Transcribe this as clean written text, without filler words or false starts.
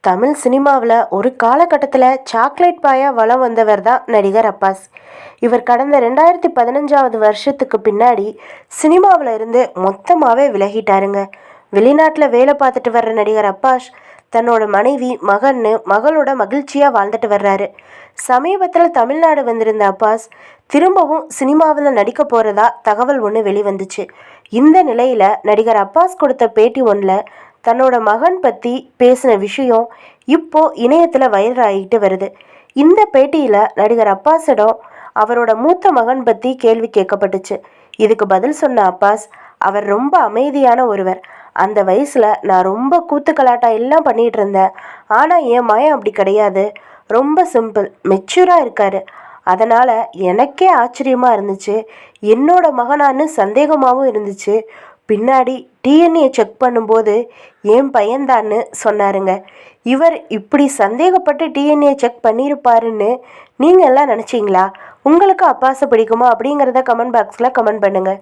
தமிழ் சினிமாவில் ஒரு காலகட்டத்தில் சாக்லேட் பாயா வலம் வந்தவர் தான் நடிகர் அப்பாஸ். இவர் கடந்த 2015வது வருஷத்துக்கு பின்னாடி சினிமாவில் இருந்து மொத்தமாகவே விலகிட்டாருங்க. வெளிநாட்டில் வேலை பார்த்துட்டு வர்ற நடிகர் அப்பாஸ் தன்னோட மனைவி மகளோட மகிழ்ச்சியாக வாழ்ந்துட்டு வர்றாரு. சமீபத்தில் தமிழ்நாடு வந்திருந்த அப்பாஸ் திரும்பவும் சினிமாவில் நடிக்க போகிறதா தகவல் ஒன்று வெளிவந்துச்சு. இந்த நிலையில் நடிகர் அப்பாஸ் கொடுத்த பேட்டி ஒன்றில் தன்னோட மகன் பற்றி பேசின விஷயம் இப்போ இணையத்தில் வைரல் ஆகிட்டு வருது. இந்த பேட்டியில் நடிகர் அப்பாஸிடம் அவரோட மூத்த மகன் பற்றி கேள்வி கேட்கப்பட்டுச்சு. இதுக்கு பதில் சொன்ன அப்பாஸ், அவர் ரொம்ப அமைதியான ஒருவர். அந்த வயசில் நான் ரொம்ப கூத்துக்கலாட்டம் எல்லாம் பண்ணிகிட்டு இருந்தேன். ஆனால் என் மகன் அப்படி கிடையாது. ரொம்ப சிம்பிள், மெச்சூராக இருக்கார். அதனால் எனக்கே ஆச்சரியமாக இருந்துச்சு. என்னோட மகனான்னு சந்தேகமாகவும் இருந்துச்சு. பின்னாடி டிஎன்ஏ செக் பண்ணும்போது என் பையன்தான்னு சொன்னாருங்க. இவர் இப்படி சந்தேகப்பட்டு டிஎன்ஏ செக் பண்ணியிருப்பாருன்னு நீங்கள் எல்லாம் நினச்சிங்களா? உங்களுக்கு அப்பாஸை பிடிக்குமா அப்படிங்கிறத கமெண்ட் பாக்ஸில் கமெண்ட் பண்ணுங்கள்.